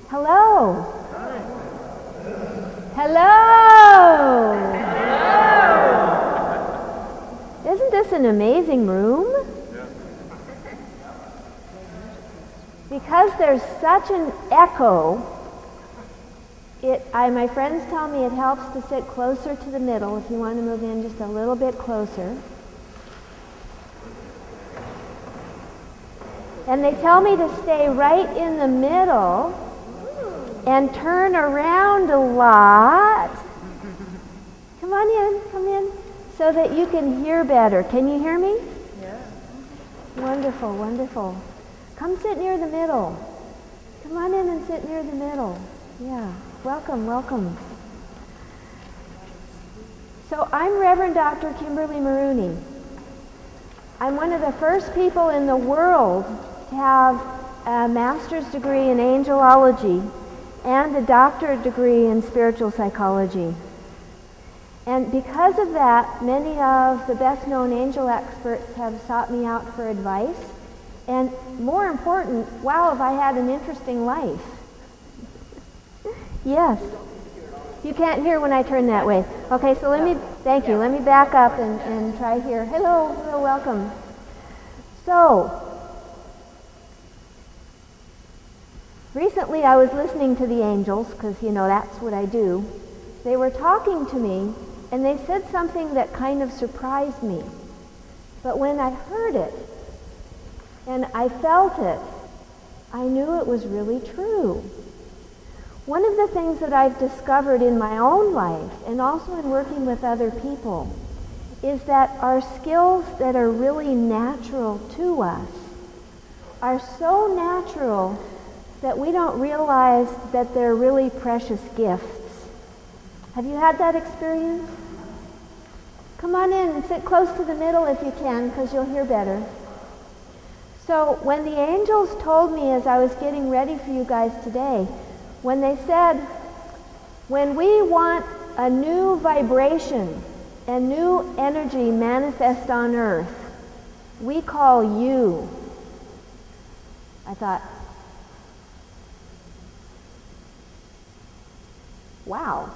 Hello. Hello. Isn't this an amazing room? Because there's such an echo, my friends tell me it helps to sit closer to the middle if you want to move in just a little bit closer. And they tell me to stay right in the middle and turn around a lot. Come on in, come in, so that you can hear better. Can you hear me? Yeah. Wonderful, wonderful. Come sit near the middle. Come on in and sit near the middle. Yeah, welcome, welcome. So I'm Reverend Dr. Kimberly Marooney. I'm one of the first people in the world to have a master's degree in angelology and a doctorate degree in spiritual psychology. And because of that, many of the best-known angel experts have sought me out for advice. And more important, wow, have I had an interesting life. Yes. You can't hear when I turn that way. Okay, so thank you. Let me back up and try here. Hello, welcome. So, recently I was listening to the angels, because, that's what I do. They were talking to me, and they said something that kind of surprised me. But when I heard it, and I felt it, I knew it was really true. One of the things that I've discovered in my own life, and also in working with other people, is that our skills that are really natural to us are so natural that we don't realize that they're really precious gifts. Have you had that experience? Come on in and sit close to the middle if you can, because you'll hear better. So when the angels told me as I was getting ready for you guys today, when they said, when we want a new vibration and new energy manifest on earth, we call you. I thought, wow.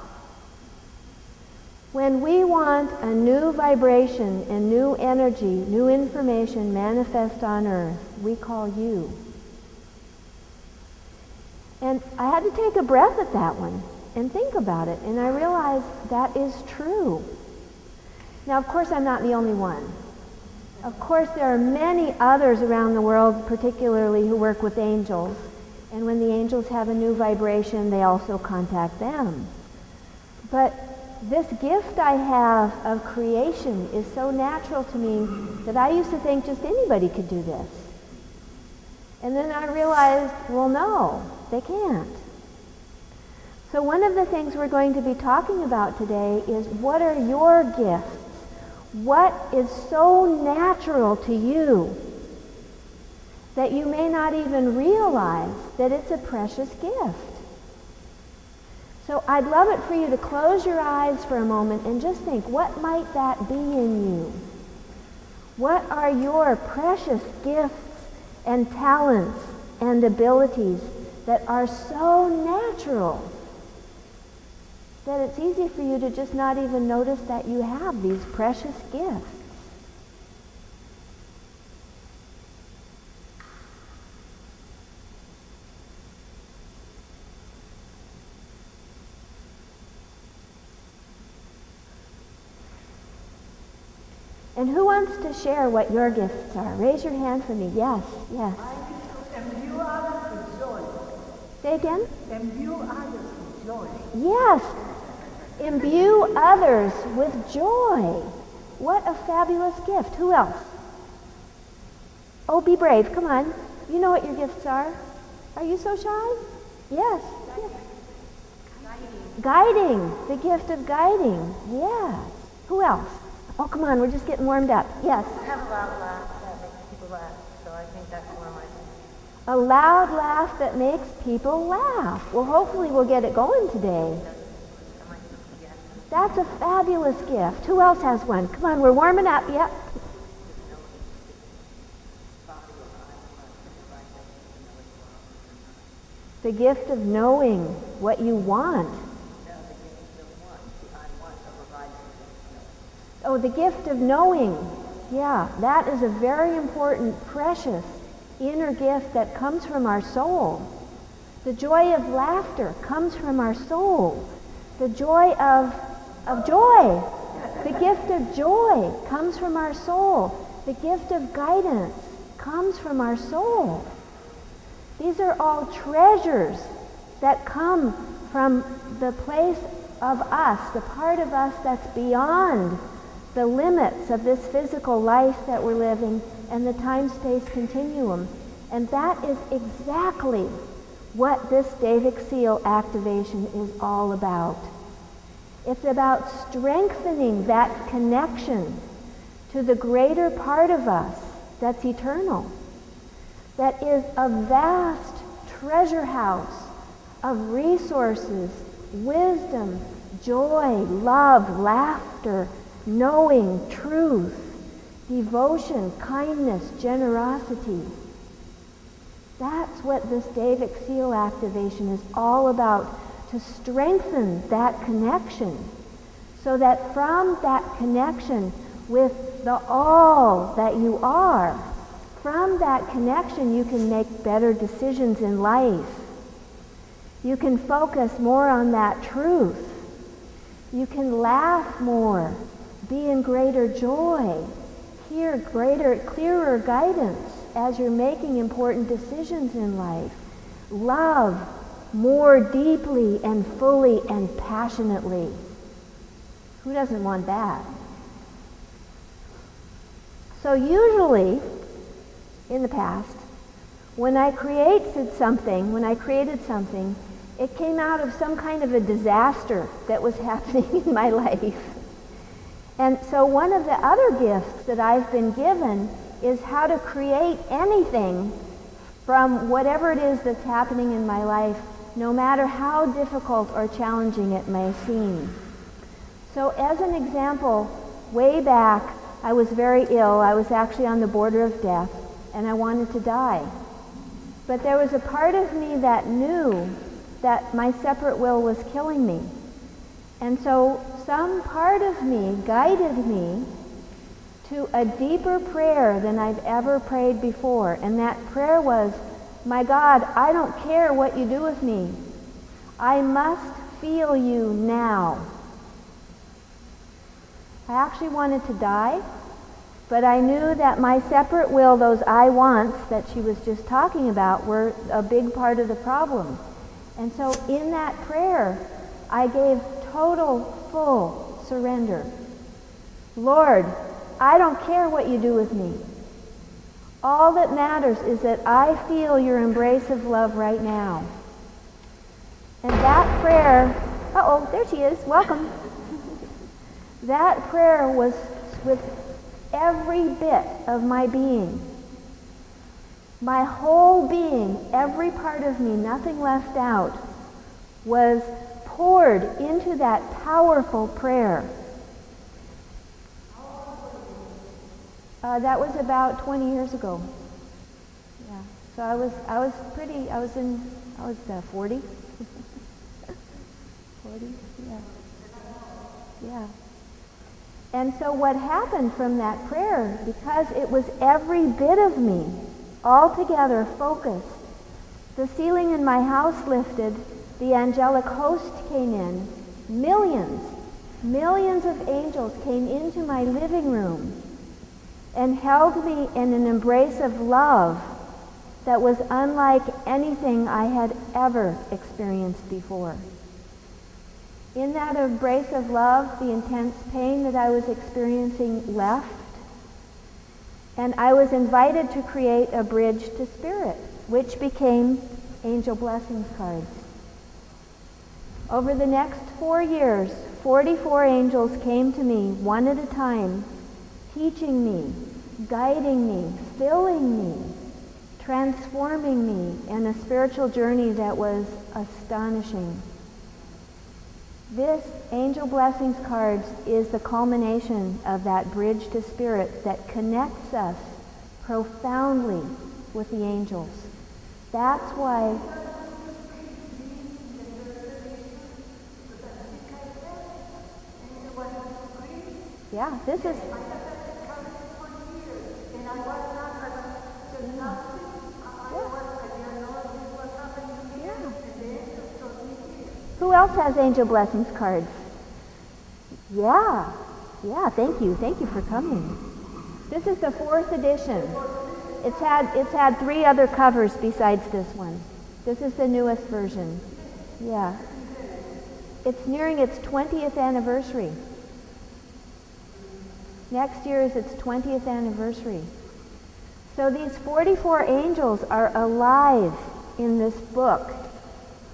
When we want a new vibration and new energy, new information manifest on earth, we call you. And I had to take a breath at that one and think about it, and I realized that is true. Now, of course, I'm not the only one. Of course, there are many others around the world, particularly who work with angels, and when the angels have a new vibration, they also contact them. But this gift I have of creation is so natural to me that I used to think just anybody could do this. And then I realized, well, no, they can't. So one of the things we're going to be talking about today is, what are your gifts? What is so natural to you that you may not even realize that it's a precious gift? So I'd love it for you to close your eyes for a moment and just think, what might that be in you? What are your precious gifts and talents and abilities that are so natural that it's easy for you to just not even notice that you have these precious gifts? And who wants to share what your gifts are? Raise your hand for me. Yes, yes. Imbue others with joy. Say again? Imbue others with joy. Yes. Imbue others with joy. What a fabulous gift. Who else? Oh, be brave. Come on. You know what your gifts are. Are you so shy? Yes. Guiding. The gift of guiding. Yes. Who else? Oh, come on, we're just getting warmed up. Yes? I have a loud laugh that makes people laugh, so I think that's one of my things. A loud laugh that makes people laugh. Well, hopefully we'll get it going today. That's a fabulous gift. Who else has one? Come on, we're warming up. Yep. The gift of knowing what you want. Oh, the gift of knowing. Yeah, that is a very important, precious inner gift that comes from our soul. The joy of laughter comes from our soul. The joy of joy. The gift of joy comes from our soul. The gift of guidance comes from our soul. These are all treasures that come from the place of us, the part of us that's beyond the limits of this physical life that we're living and the time-space continuum. And that is exactly what this Devic Seal activation is all about. It's about strengthening that connection to the greater part of us that's eternal, that is a vast treasure house of resources, wisdom, joy, love, laughter, knowing, truth, devotion, kindness, generosity. That's what this Devic Seal activation is all about, to strengthen that connection, so that from that connection with the all that you are, from that connection you can make better decisions in life. You can focus more on that truth. You can laugh more, be in greater joy, hear greater, clearer guidance as you're making important decisions in life. Love more deeply and fully and passionately. Who doesn't want that? So usually, in the past, when I created something, it came out of some kind of a disaster that was happening in my life. And so one of the other gifts that I've been given is how to create anything from whatever it is that's happening in my life, no matter how difficult or challenging it may seem. So as an example, way back, I was very ill. I was actually on the border of death, and I wanted to die. But there was a part of me that knew that my separate will was killing me. And so some part of me guided me to a deeper prayer than I've ever prayed before. And that prayer was, my God, I don't care what you do with me. I must feel you now. I actually wanted to die, but I knew that my separate will, those I wants that she was just talking about, were a big part of the problem. And so in that prayer, I gave total, full surrender. Lord, I don't care what you do with me. All that matters is that I feel your embrace of love right now. And that prayer, there she is, welcome. That prayer was with every bit of my being. My whole being, every part of me, nothing left out, was poured into that powerful prayer. That was about 20 years ago. Yeah. So I was 40. 40, yeah. Yeah. And so what happened from that prayer, because it was every bit of me, all together focused, the ceiling in my house lifted, the angelic host came in, millions of angels came into my living room and held me in an embrace of love that was unlike anything I had ever experienced before. In that embrace of love, the intense pain that I was experiencing left, and I was invited to create a bridge to spirit, which became Angel Blessings cards. Over the next 4 years, 44 angels came to me, one at a time, teaching me, guiding me, filling me, transforming me in a spiritual journey that was astonishing. This Angel Blessings cards is the culmination of that bridge to spirit that connects us profoundly with the angels. That's why Yeah, this is... Who else has angel blessings cards? Yeah, thank you for coming. This is the 4th edition. It's had 3 other covers besides this one. This is the newest version. Yeah. It's nearing its 20th anniversary. Next year is its 20th anniversary. So these 44 angels are alive in this book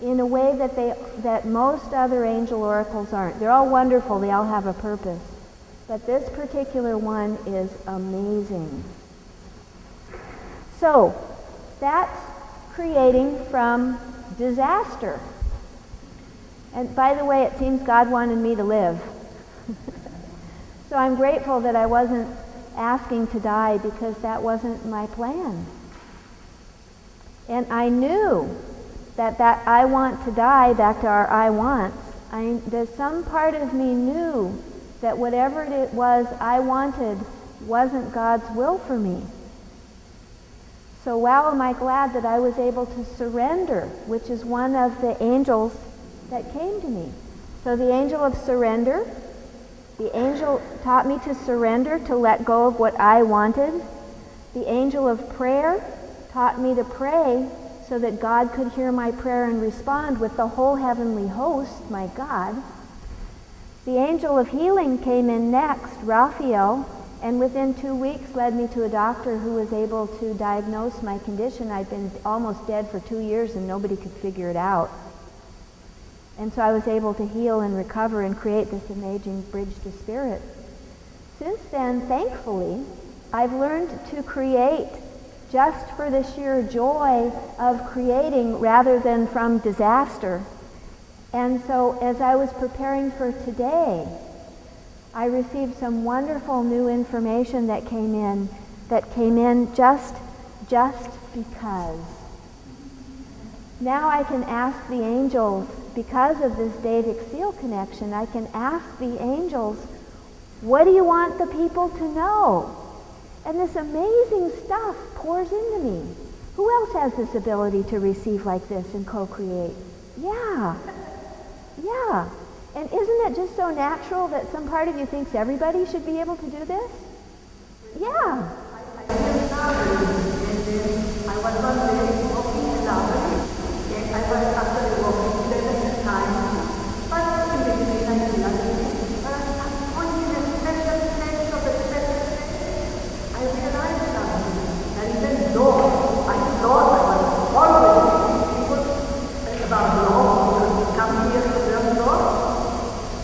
in a way that most other angel oracles aren't. They're all wonderful. They all have a purpose. But this particular one is amazing. So that's creating from disaster. And by the way, it seems God wanted me to live. So I'm grateful that I wasn't asking to die, because that wasn't my plan. And I knew that I want to die, back to our I wants, there's some part of me knew that whatever it was I wanted wasn't God's will for me. So wow, am I glad that I was able to surrender, which is one of the angels that came to me. So the angel of surrender, the angel taught me to surrender, to let go of what I wanted. The angel of prayer taught me to pray so that God could hear my prayer and respond with the whole heavenly host, my God. The angel of healing came in next, Raphael, and within 2 weeks led me to a doctor who was able to diagnose my condition. I'd been almost dead for 2 years and nobody could figure it out. And so I was able to heal and recover and create this amazing bridge to spirit. Since then, thankfully, I've learned to create just for the sheer joy of creating rather than from disaster. And so as I was preparing for today, I received some wonderful new information that came in just because. Now I can ask the angels, because of this Devic Seal connection, I can ask the angels, what do you want the people to know? And this amazing stuff pours into me. Who else has this ability to receive like this and co-create? Yeah. And isn't it just so natural that some part of you thinks everybody should be able to do this? Yeah. I was wondering, walking along, I was actually walking 7 times, but in between I realized, I'm pointing a special place of a special place. I realized something, that even though I thought I was always people about law, come here to learn law,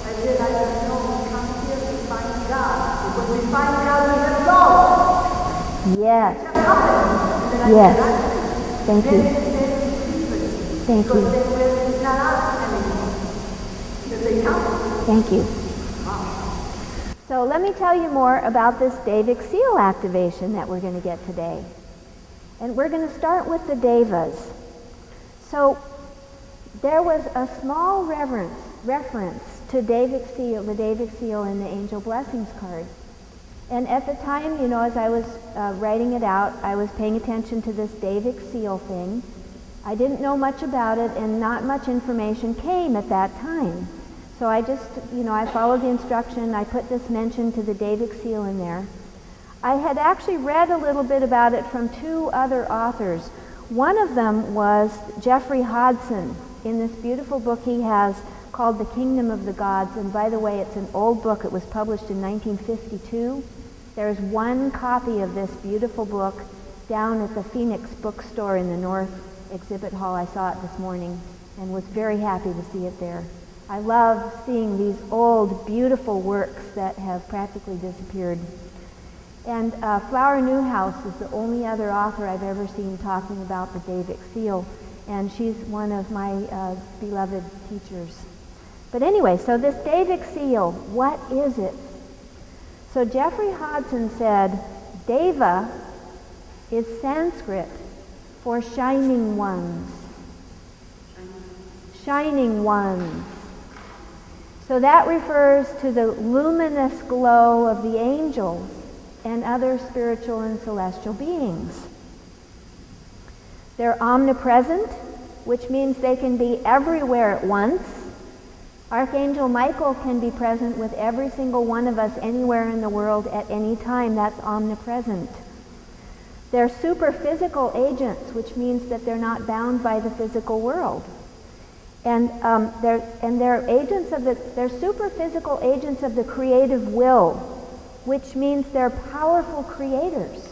I realized, no, we come here to find God, because we find God in the law. Yes. Thank you. Thank you. Thank you. So let me tell you more about this Devic Seal activation that we're going to get today. And we're going to start with the Devas. So there was a small reference to Devic Seal, the Devic Seal in the Angel Blessings card. And at the time, as I was writing it out, I was paying attention to this Devic Seal thing. I didn't know much about it, and not much information came at that time. So I just, I followed the instruction. I put this mention to the Devic Seal in there. I had actually read a little bit about it from 2 other authors. One of them was Jeffrey Hodson, in this beautiful book he has called The Kingdom of the Gods. And by the way, it's an old book. It was published in 1952. There's one copy of this beautiful book down at the Phoenix bookstore in the North Exhibit Hall. I saw it this morning and was very happy to see it there. I love seeing these old, beautiful works that have practically disappeared. And Flower Newhouse is the only other author I've ever seen talking about the Devic Seal, and she's one of my beloved teachers. But anyway, so this Devic Seal, what is it? So Jeffrey Hodson said, Deva is Sanskrit for shining ones. Shining ones. So that refers to the luminous glow of the angels and other spiritual and celestial beings. They're omnipresent, which means they can be everywhere at once. Archangel Michael can be present with every single one of us anywhere in the world at any time. That's omnipresent. They're super-physical agents, which means that they're not bound by the physical world. And they're super-physical agents of the creative will, which means they're powerful creators.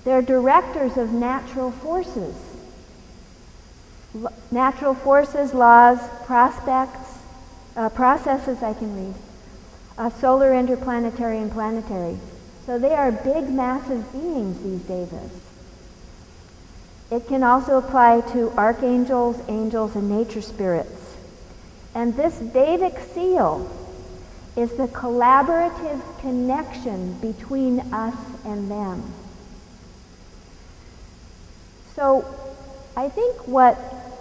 They're directors of natural forces. Natural forces, laws, processes I can read. Solar, interplanetary, and planetary. So they are big, massive beings, these devas. It can also apply to archangels, angels, and nature spirits. And this Devic Seal is the collaborative connection between us and them. So I think what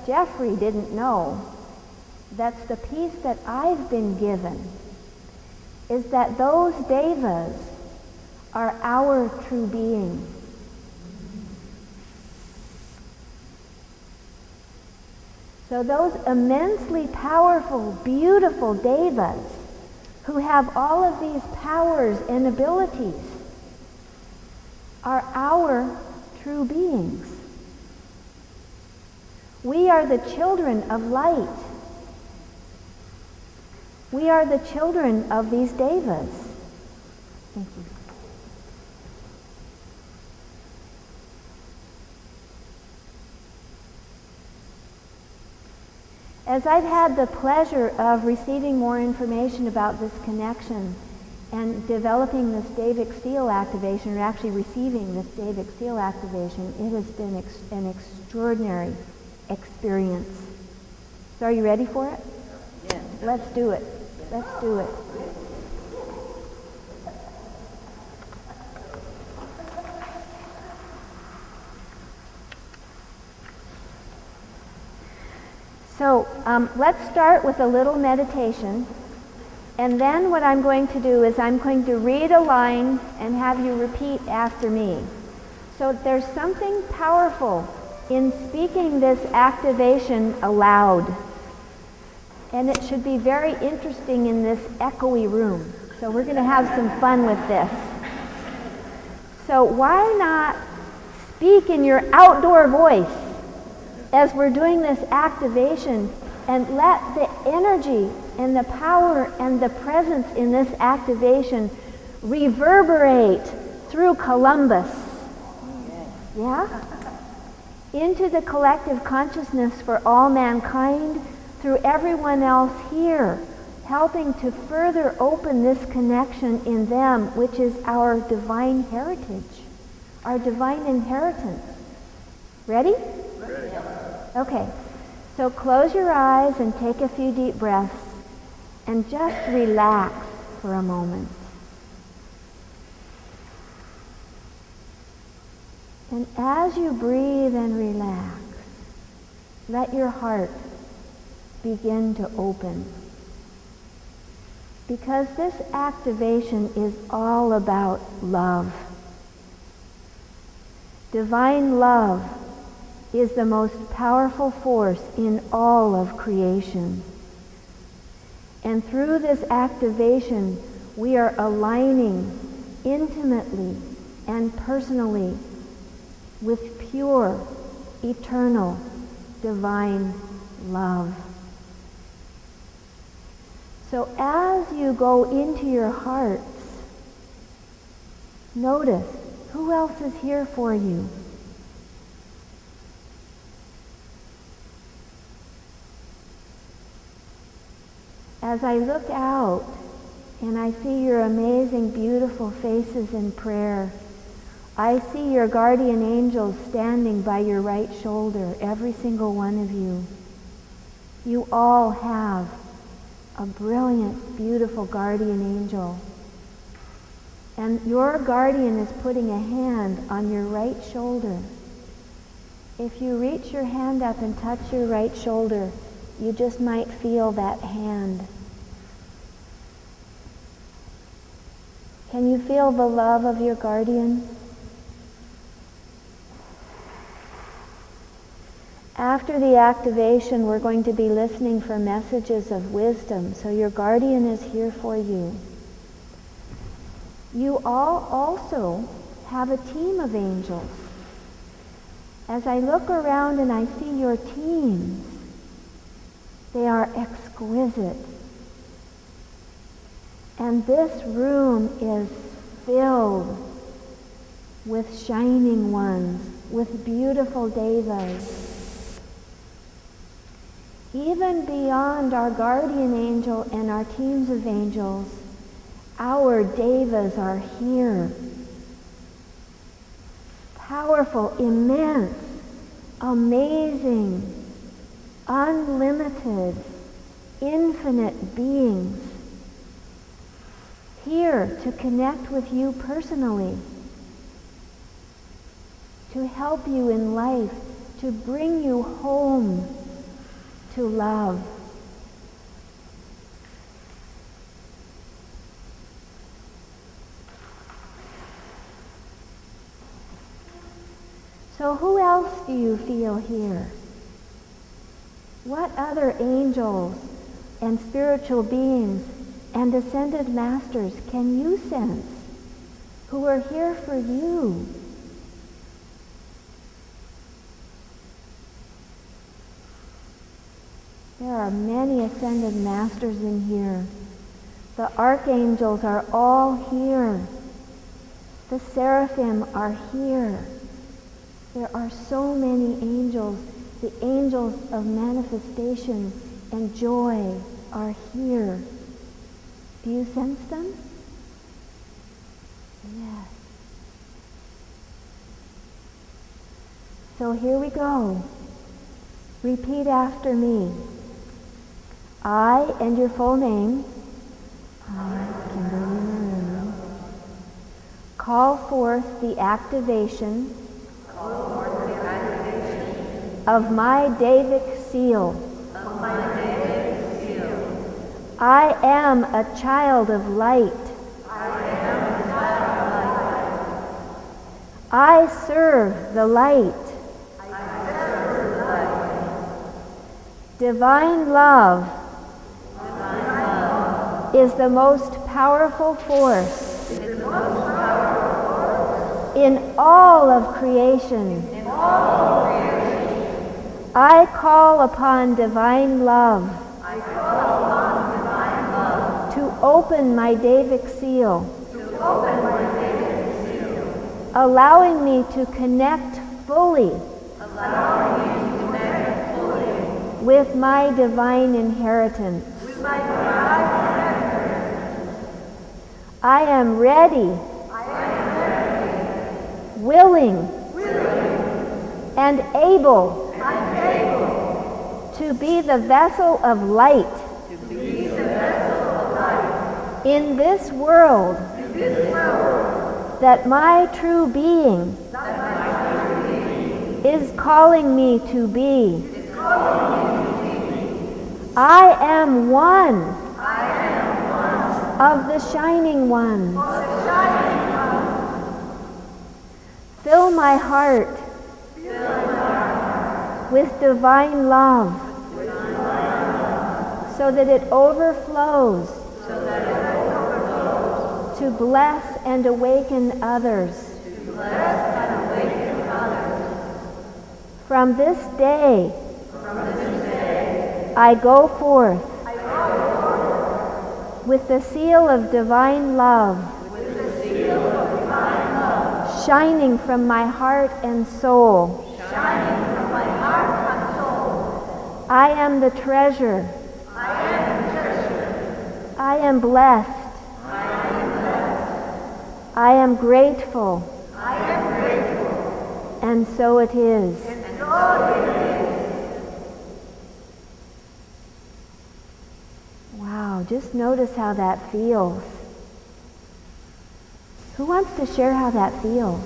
Jeffrey didn't know, that's the piece that I've been given, is that those devas are our true being. So those immensely powerful, beautiful devas who have all of these powers and abilities are our true beings. We are the children of light. We are the children of these devas. Thank you. As I've had the pleasure of receiving more information about this connection and developing this Devic Seal activation, or actually receiving this Devic Seal activation, it has been an extraordinary experience. So are you ready for it? Yes. Let's do it. Let's do it. So let's start with a little meditation, and then what I'm going to do is I'm going to read a line and have you repeat after me. So there's something powerful in speaking this activation aloud, and it should be very interesting in this echoey room. So we're going to have some fun with this. So why not speak in your outdoor voice as we're doing this activation, and let the energy and the power and the presence in this activation reverberate through Columbus. Yeah? Into the collective consciousness for all mankind, through everyone else here, helping to further open this connection in them, which is our divine heritage, our divine inheritance. Ready? Ready. Okay, so close your eyes and take a few deep breaths and just relax for a moment. And as you breathe and relax, let your heart begin to open. Because this activation is all about love. Divine love is the most powerful force in all of creation. And through this activation, we are aligning intimately and personally with pure, eternal, divine love. So as you go into your hearts, notice who else is here for you. As I look out and I see your amazing, beautiful faces in prayer, I see your guardian angels standing by your right shoulder, every single one of you. You all have a brilliant, beautiful guardian angel. And your guardian is putting a hand on your right shoulder. If you reach your hand up and touch your right shoulder, you just might feel that hand. Can you feel the love of your guardian? After the activation, we're going to be listening for messages of wisdom, so your guardian is here for you. You all also have a team of angels. As I look around and I see your teams, they are exquisite. And this room is filled with shining ones, with beautiful devas. Even beyond our guardian angel and our teams of angels, our devas are here. Powerful, immense, amazing, unlimited, infinite beings. Here to connect with you personally, to help you in life, to bring you home to love. So who else do you feel here? What other angels and spiritual beings and ascended masters can you sense who are here for you? There are many ascended masters in here. The archangels are all here. The seraphim are here. There are so many angels. The angels of manifestation and joy are here. Do you sense them? Yes. So here we go. Repeat after me. I, and your full name, I, Kimberly Marooney, call forth the activation of my Devic Seal. I am a child of light. I serve the light. Divine love is the most powerful force in all of creation. I call upon divine love to open my Devic Seal, allowing me to connect fully with my divine inheritance. I am ready, willing, and able to be the vessel of light in this world that my true being is calling me to be. I am one of the shining ones. Fill my heart with divine love so that it overflows to bless and awaken others. From this day, I go forth with the seal of divine love shining from my heart and soul. I am the treasure. I am blessed. I am grateful. And so it is. Wow, just notice how that feels. Who wants to share how that feels?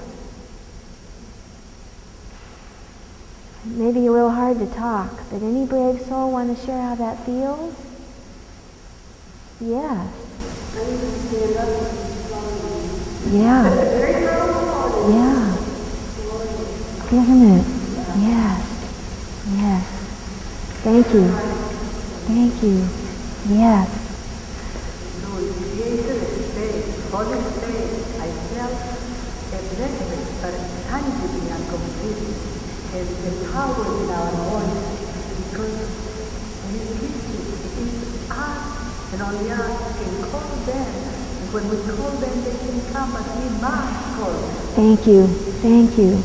Maybe a little hard to talk, but any brave soul want to share how that feels? Yes. Yeah. Yeah. Isn't it? Yes. Yes. Thank you. Thank you. Yes. So it created a space, holy space. I felt a blessing, but tangibly and completely. There's the power in our voice, because when it is us, and only us can call them. And when we call them, they can come, but we must call them. Thank you. Thank you.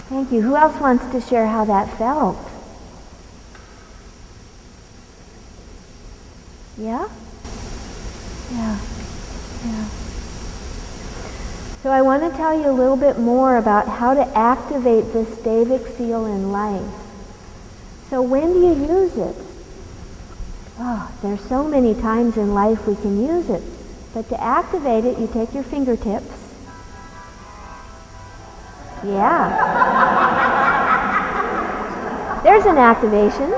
Thank you. Who else wants to share how that felt? Yeah? Yeah. Yeah. So I want to tell you a little bit more about how to activate this Devic Seal in life. So when do you use it? Oh, there's so many times in life we can use it. But to activate it, you take your fingertips. Yeah. There's an activation.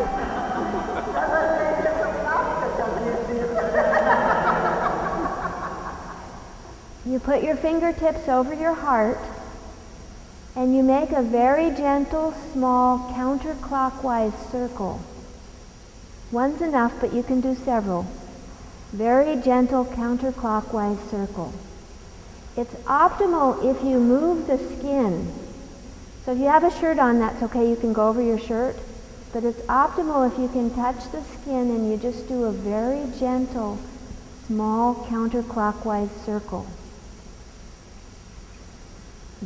You put your fingertips over your heart and you make a very gentle, small, counterclockwise circle. One's enough, but you can do several. Very gentle, counterclockwise circle. It's optimal if you move the skin. So if you have a shirt on, that's okay, you can go over your shirt. But it's optimal if you can touch the skin and you just do a very gentle, small, counterclockwise circle.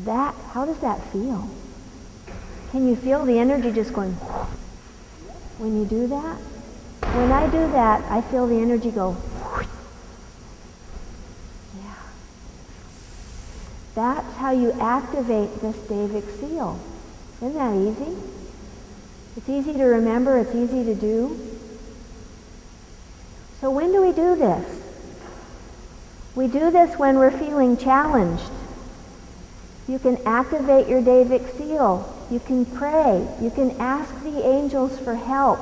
How does that feel? Can you feel the energy just going when you do that? When I do that, I feel the energy go. Yeah. That's how you activate this Devic Seal. Isn't that easy? It's easy to remember, it's easy to do. So when do we do this? We do this when we're feeling challenged. You can activate your Devic Seal. You can pray. You can ask the angels for help.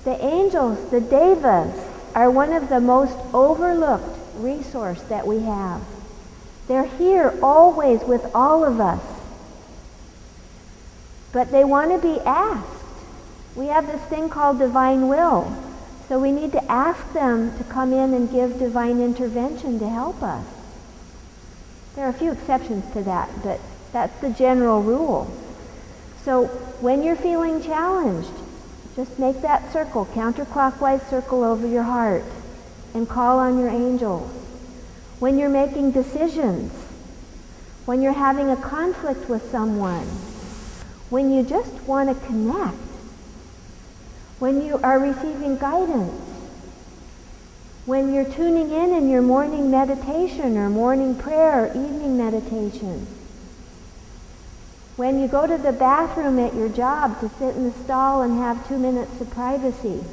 The angels, the Devas, are one of the most overlooked resource that we have. They're here always with all of us. But they want to be asked. We have this thing called divine will. So we need to ask them to come in and give divine intervention to help us. There are a few exceptions to that, but that's the general rule. So when you're feeling challenged, just make that circle, counterclockwise circle over your heart, and call on your angels. When you're making decisions, when you're having a conflict with someone, when you just want to connect, when you are receiving guidance, when you're tuning in your morning meditation or morning prayer or evening meditation, when you go to the bathroom at your job to sit in the stall and have 2 minutes of privacy,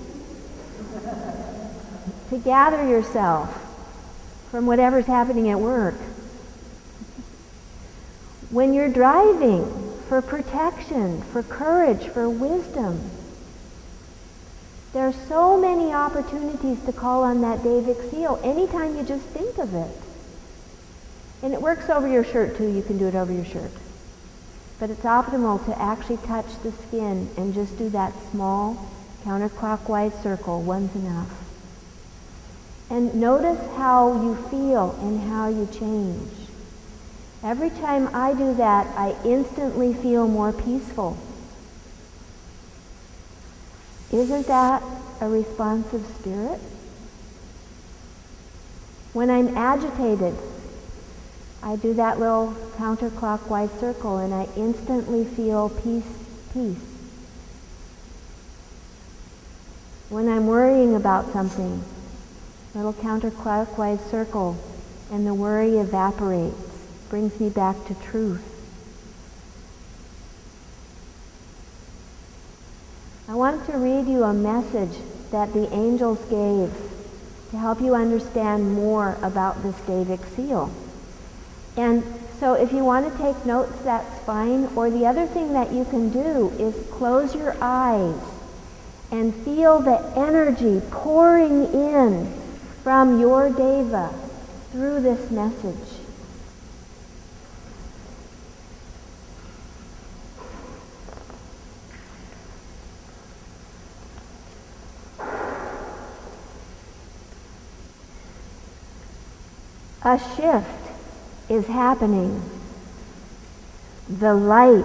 to gather yourself from whatever's happening at work, when you're driving for protection, for courage, for wisdom. There are so many opportunities to call on that Devic Seal anytime you just think of it. And it works over your shirt too. You can do it over your shirt. But it's optimal to actually touch the skin and just do that small counterclockwise circle. One's enough. And notice how you feel and how you change. Every time I do that, I instantly feel more peaceful. Isn't that a responsive spirit? When I'm agitated, I do that little counterclockwise circle and I instantly feel peace. When I'm worrying about something, little counterclockwise circle and the worry evaporates, brings me back to truth. I want to read you a message that the angels gave to help you understand more about this Devic Seal. And so if you want to take notes, that's fine. Or the other thing that you can do is close your eyes and feel the energy pouring in from your Deva through this message. A shift is happening. The light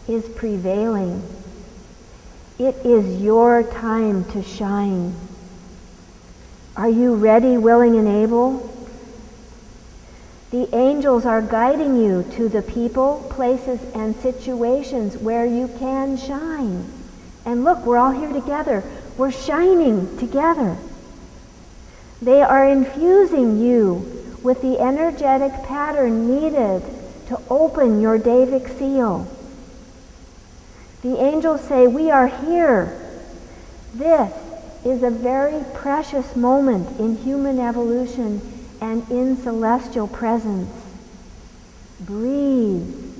is prevailing. It is your time to shine. Are you ready, willing, and able? The angels are guiding you to the people, places, and situations where you can shine. And look, we're all here together. We're shining together. They are infusing you with the energetic pattern needed to open your Devic Seal. The angels say, we are here. This is a very precious moment in human evolution and in celestial presence. Breathe,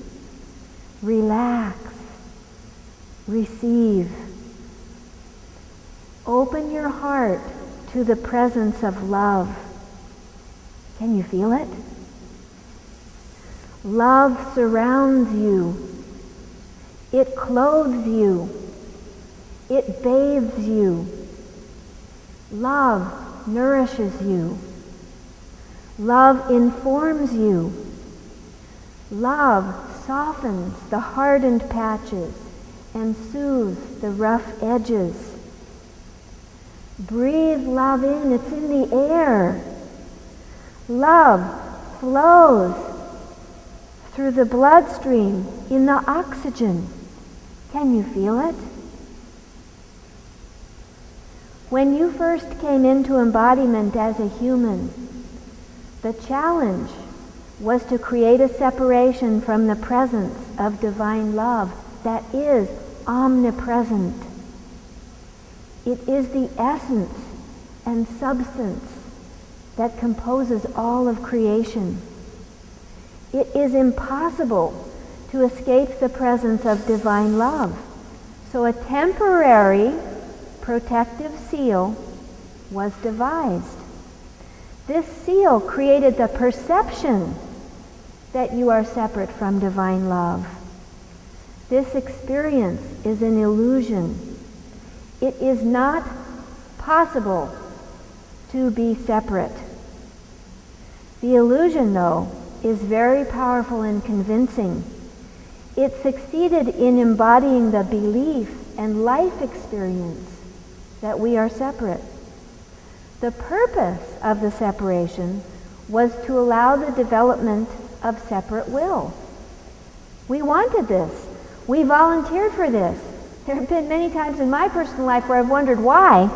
relax, receive. Open your heart to the presence of love. Can you feel it? Love surrounds you. It clothes you. It bathes you. Love nourishes you. Love informs you. Love softens the hardened patches and soothes the rough edges. Breathe love in. It's in the air. Love flows through the bloodstream in the oxygen. Can you feel it? When you first came into embodiment as a human, the challenge was to create a separation from the presence of divine love that is omnipresent. It is the essence and substance that composes all of creation. It is impossible to escape the presence of divine love. So a temporary protective seal was devised. This seal created the perception that you are separate from divine love. This experience is an illusion. It is not possible to be separate. The illusion, though, is very powerful and convincing. It succeeded in embodying the belief and life experience that we are separate. The purpose of the separation was to allow the development of separate will. We wanted this. We volunteered for this. There have been many times in my personal life where I've wondered why.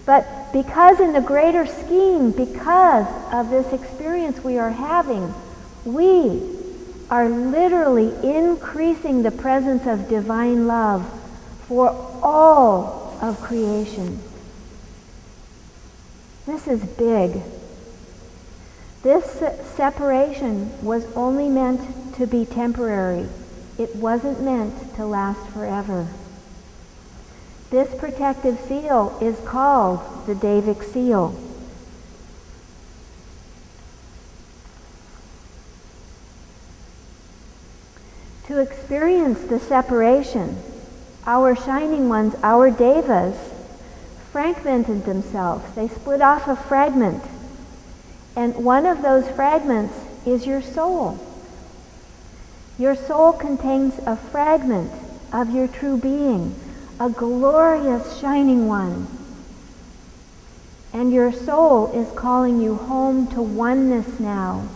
But because in the greater scheme, because of this experience we are having, we are literally increasing the presence of divine love for all of creation. This is big. This separation was only meant to be temporary. It wasn't meant to last forever. This protective seal is called the Devic Seal. To experience the separation, our shining ones, our Devas, fragmented themselves. They split off a fragment. And one of those fragments is your soul. Your soul contains a fragment of your true being, a glorious shining one. And your soul is calling you home to oneness now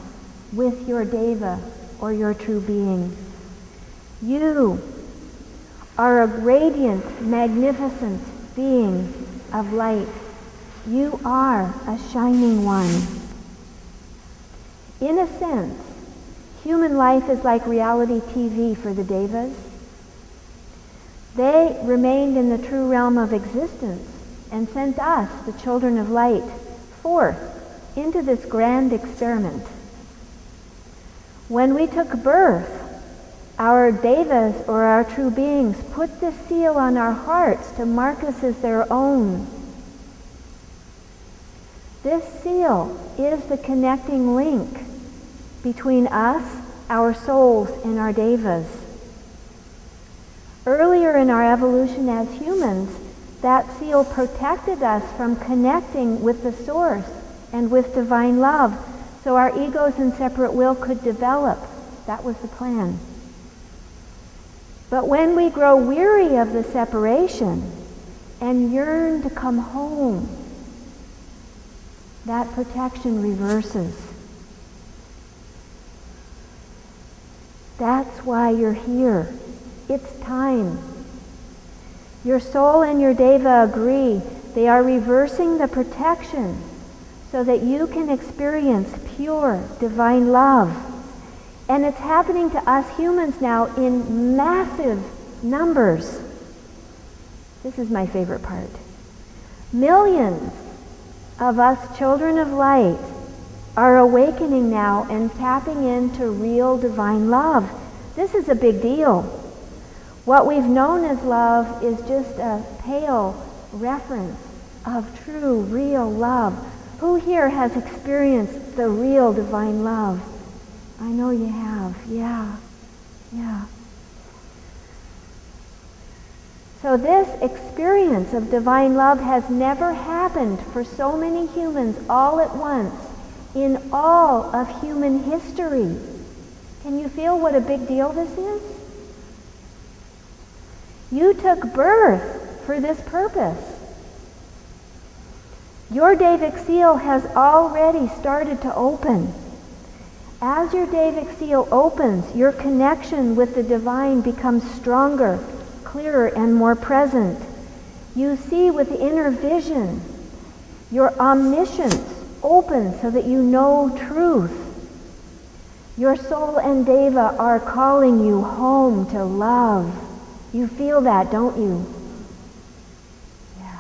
with your Deva or your true being. You are a radiant, magnificent being of light. You are a shining one. In a sense, human life is like reality TV for the Devas. They remained in the true realm of existence and sent us, the children of light, forth into this grand experiment. When we took birth, our Devas, or our true beings, put this seal on our hearts to mark us as their own. This seal is the connecting link between us, our souls, and our Devas. Earlier in our evolution as humans, that seal protected us from connecting with the source and with divine love, so our egos and separate will could develop. That was the plan. But when we grow weary of the separation and yearn to come home, that protection reverses. That's why you're here. It's time. Your soul and your Deva agree. They are reversing the protection so that you can experience pure divine love. And it's happening to us humans now in massive numbers. This is my favorite part. Millions of us children of light are awakening now and tapping into real divine love. This is a big deal. What we've known as love is just a pale reference of true, real love. Who here has experienced the real divine love? I know you have. Yeah. So this experience of divine love has never happened for so many humans all at once in all of human history. Can you feel what a big deal this is? You took birth for this purpose. Your Devic Seal has already started to open. As your Devic Seal opens, your connection with the divine becomes stronger, clearer, and more present. You see with inner vision. Your omniscience opens so that you know truth. Your soul and Deva are calling you home to love. You feel that, don't you? Yeah.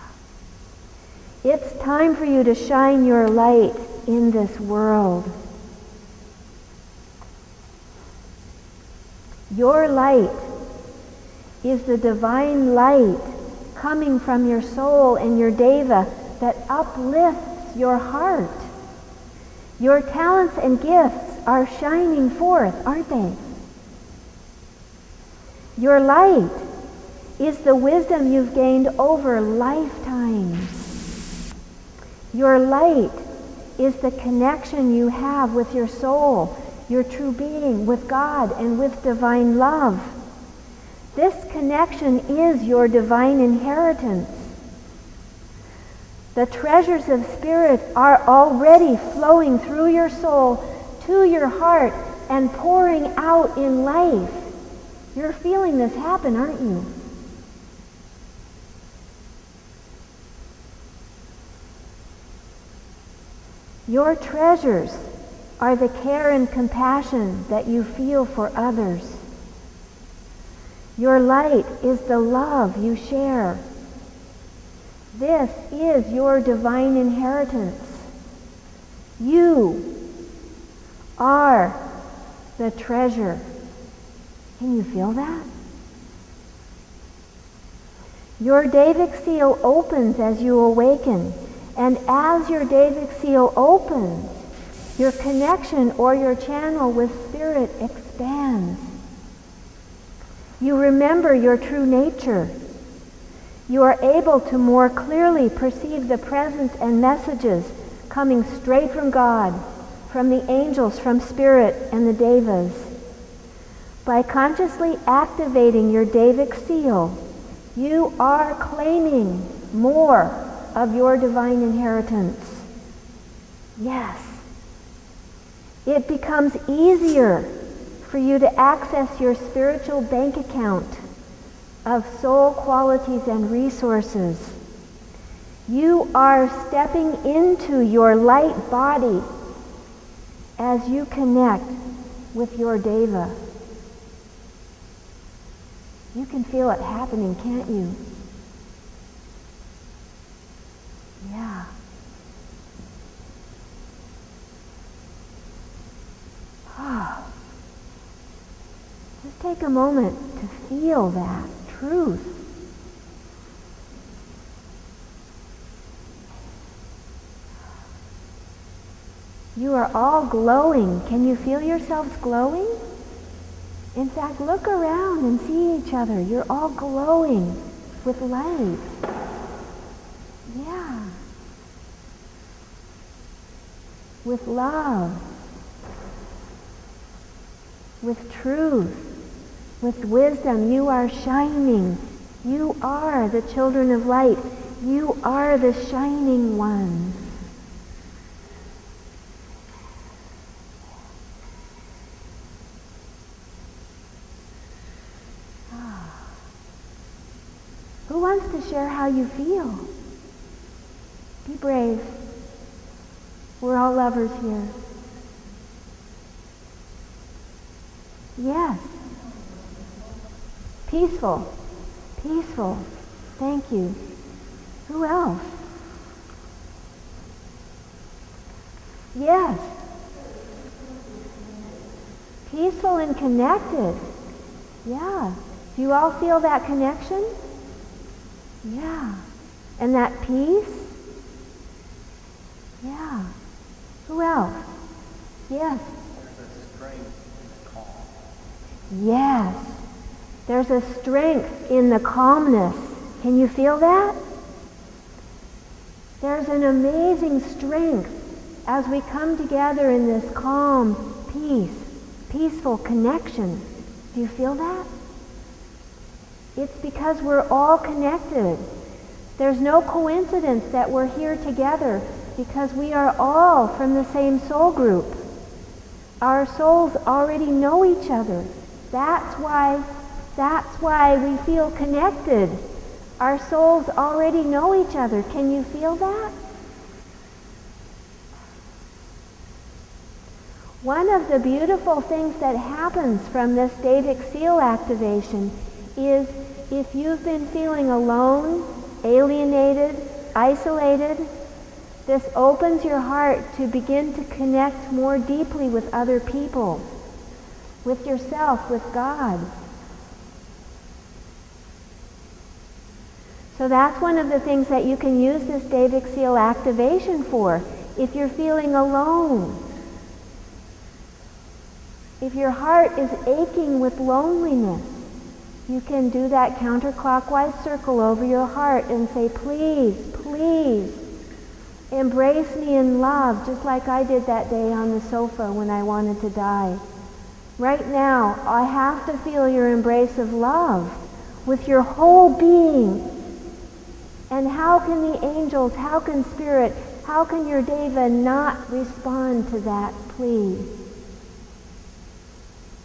It's time for you to shine your light in this world. Your light is the divine light coming from your soul and your Deva that uplifts your heart. Your talents and gifts are shining forth, aren't they? Your light is the wisdom you've gained over lifetimes. Your light is the connection you have with your soul, your true being, with God, and with divine love. This connection is your divine inheritance. The treasures of spirit are already flowing through your soul to your heart and pouring out in life. You're feeling this happen, aren't you? Your treasures are the care and compassion that you feel for others. Your light is the love you share. This is your divine inheritance. You are the treasure. Can you feel that? Your Devic Seal opens as you awaken, and as your Devic Seal opens, your connection or your channel with Spirit expands. You remember your true nature. You are able to more clearly perceive the presence and messages coming straight from God, from the angels, from Spirit, and the Devas. By consciously activating your Devic Seal, you are claiming more of your divine inheritance. Yes. It becomes easier for you to access your spiritual bank account of soul qualities and resources. You are stepping into your light body as you connect with your Deva. You can feel it happening, can't you? Yeah. take a moment to feel that truth. You are all glowing. Can you feel yourselves glowing? In fact, look around and see each other. You're all glowing with light. Yeah. With love. With truth. With wisdom. You are shining. You are the children of light. You are the shining ones. Who wants to share how you feel? Be brave. We're all lovers here. Yes. Peaceful. Peaceful. Thank you. Who else? Yes. Peaceful and connected. Yeah. Do you all feel that connection? Yeah. And that peace? Yeah. Who else? Yes. There's a strength in the calm. Yes. There's a strength in the calmness. Can you feel that? There's an amazing strength as we come together in this calm, peaceful connection. Do you feel that? It's because we're all connected. There's no coincidence that we're here together because we are all from the same soul group. Our souls already know each other. That's why we feel connected. Our souls already know each other. Can you feel that? One of the beautiful things that happens from this Devic Seal activation is if you've been feeling alone, alienated, isolated, this opens your heart to begin to connect more deeply with other people, with yourself, with God. So that's one of the things that you can use this Devic Seal activation for. If you're feeling alone, if your heart is aching with loneliness, you can do that counterclockwise circle over your heart and say, please, please, embrace me in love, just like I did that day on the sofa when I wanted to die. Right now, I have to feel your embrace of love with your whole being. And how can the angels, how can Spirit, how can your Deva not respond to that plea?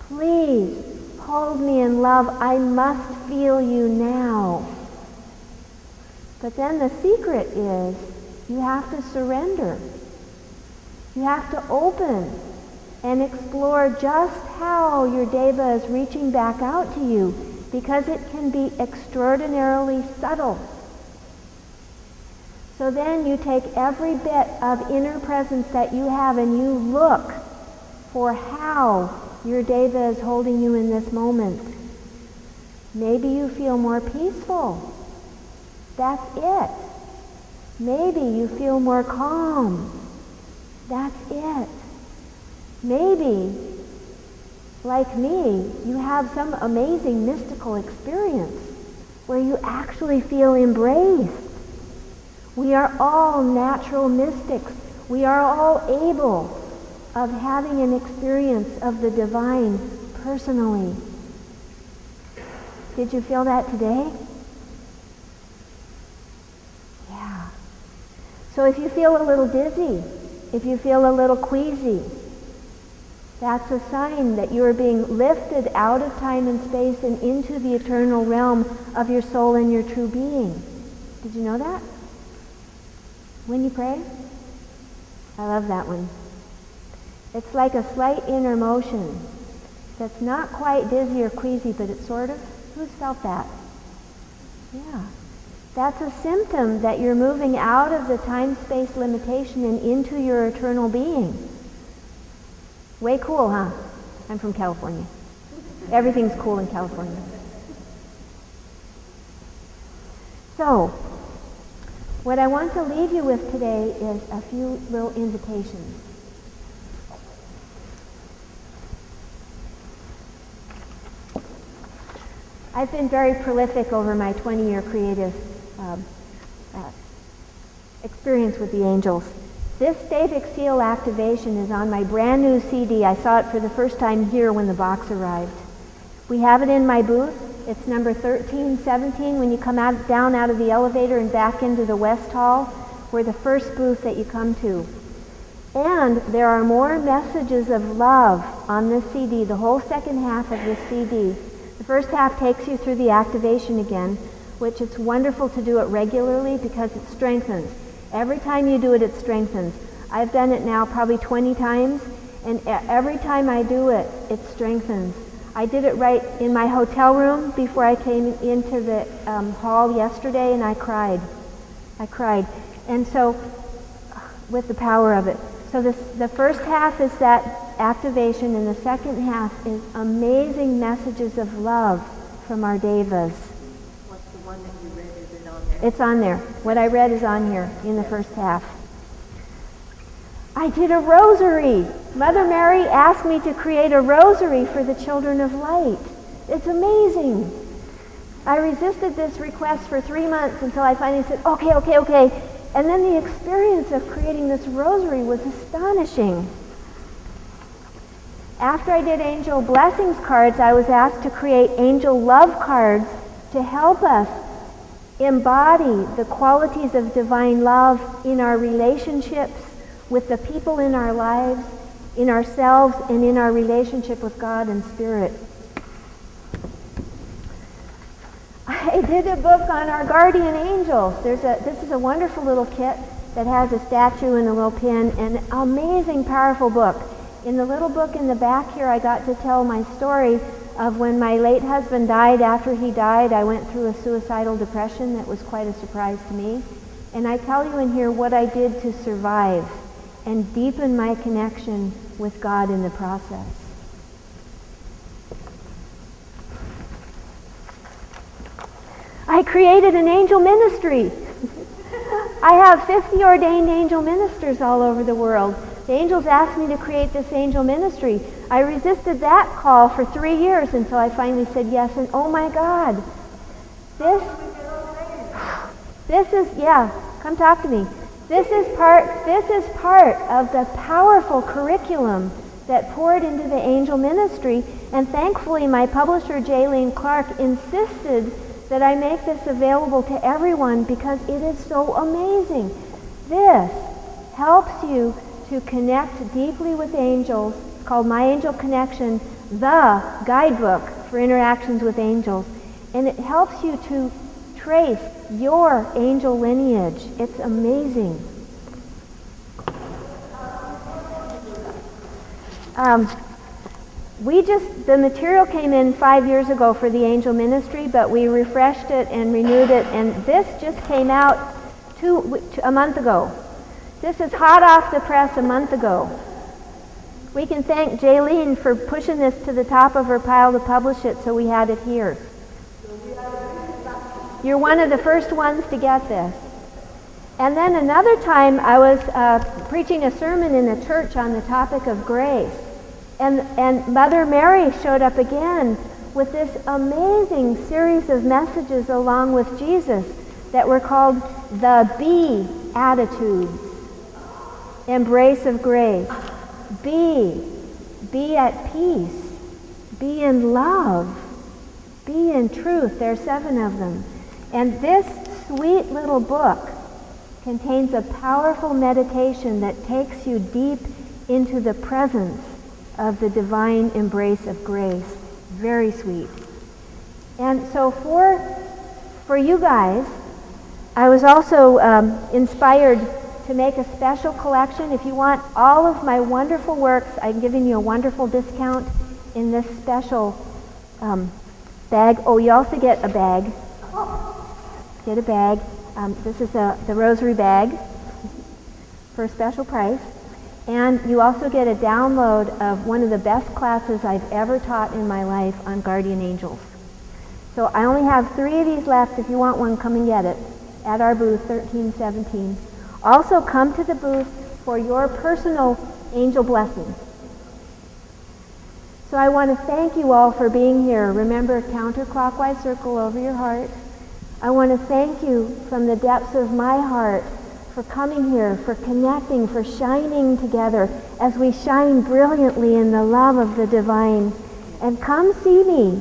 Please, hold me in love. I must feel you now. But then the secret is you have to surrender. You have to open and explore just how your Deva is reaching back out to you, because it can be extraordinarily subtle. So then you take every bit of inner presence that you have and you look for how your Deva is holding you in this moment. Maybe you feel more peaceful. That's it. Maybe you feel more calm. That's it. Maybe, like me, you have some amazing mystical experience where you actually feel embraced. We are all natural mystics. We are all able of having an experience of the divine personally. Did you feel that today? Yeah. So if you feel a little dizzy, if you feel a little queasy, that's a sign that you are being lifted out of time and space and into the eternal realm of your soul and your true being. Did you know that? When you pray? I love that one. It's like a slight inner motion that's not quite dizzy or queasy, but it's sort of. Who's felt that? Yeah. That's a symptom that you're moving out of the time-space limitation and into your eternal being. Way cool, huh? I'm from California. Everything's cool in California. So, what I want to leave you with today is a few little invitations. I've been very prolific over my 20-year creative experience with the angels. This Devic Seal activation is on my brand new CD. I saw it for the first time here when the box arrived. We have it in my booth. It's number 1317 when you come down out of the elevator and back into the West Hall. We're the first booth that you come to. And there are more messages of love on this CD, the whole second half of this CD. The first half takes you through the activation again, which it's wonderful to do it regularly because it strengthens. Every time you do it, it strengthens. I've done it now probably 20 times, and every time I do it, it strengthens. I did it right in my hotel room before I came into the hall yesterday, and I cried. And so, with the power of it. So the first half is that activation, and the second half is amazing messages of love from our Devas. What's the one that you read? Is it on there? It's on there. What I read is on here in the first half. I did a rosary. Mother Mary asked me to create a rosary for the children of light. It's amazing. I resisted this request for 3 months until I finally said, okay. And then the experience of creating this rosary was astonishing. After I did angel blessings cards, I was asked to create angel love cards to help us embody the qualities of divine love in our relationships with the people in our lives, in ourselves, and in our relationship with God and Spirit. I did a book on our guardian angels. This is a wonderful little kit that has a statue and a little pin, and an amazing, powerful book. In the little book in the back here, I got to tell my story of when my late husband died. After he died, I went through a suicidal depression that was quite a surprise to me. And I tell you in here what I did to survive and deepen my connection with God in the process. I created an angel ministry. I have 50 ordained angel ministers all over the world. The angels asked me to create this angel ministry. I resisted that call for 3 years until I finally said yes, and oh my God. This is, come talk to me. This is part of the powerful curriculum that poured into the angel ministry, and thankfully my publisher, Jaylene Clark, insisted that I make this available to everyone because it is so amazing. This helps you to connect deeply with angels. It's called My Angel Connection, the guidebook for interactions with angels. And it helps you to trace your angel lineage. It's amazing. The material came in 5 years ago for the angel ministry, but we refreshed it and renewed it, and this just came out a month ago. This is hot off the press a month ago. We can thank Jaylene for pushing this to the top of her pile to publish it, so we had it here. You're one of the first ones to get this. And then another time I was preaching a sermon in a church on the topic of grace. And Mother Mary showed up again with this amazing series of messages along with Jesus that were called the Be Attitudes. Embrace of grace. Be at peace. Be in love. Be in truth. There are 7 of them. And this sweet little book contains a powerful meditation that takes you deep into the presence of the divine embrace of grace. Very sweet. And so for you guys, I was also inspired to make a special collection. If you want all of my wonderful works, I'm giving you a wonderful discount in this special bag. Oh, you also get a bag. Get a bag. This is the rosary bag for a special price. And you also get a download of one of the best classes I've ever taught in my life on guardian angels. So I only have 3 of these left. If you want one, come and get it at our booth, 1317. Also, come to the booth for your personal angel blessing. So I want to thank you all for being here. Remember, counterclockwise circle over your heart. I want to thank you from the depths of my heart for coming here, for connecting, for shining together as we shine brilliantly in the love of the divine. And come see me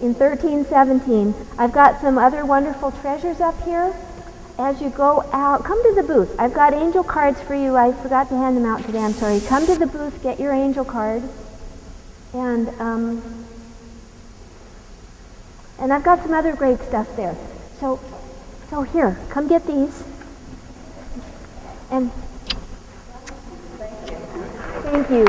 in 1317. I've got some other wonderful treasures up here. As you go out, come to the booth. I've got angel cards for you. I forgot to hand them out today. I'm sorry. Come to the booth, get your angel card. And I've got some other great stuff there. So here, come get these. And thank you.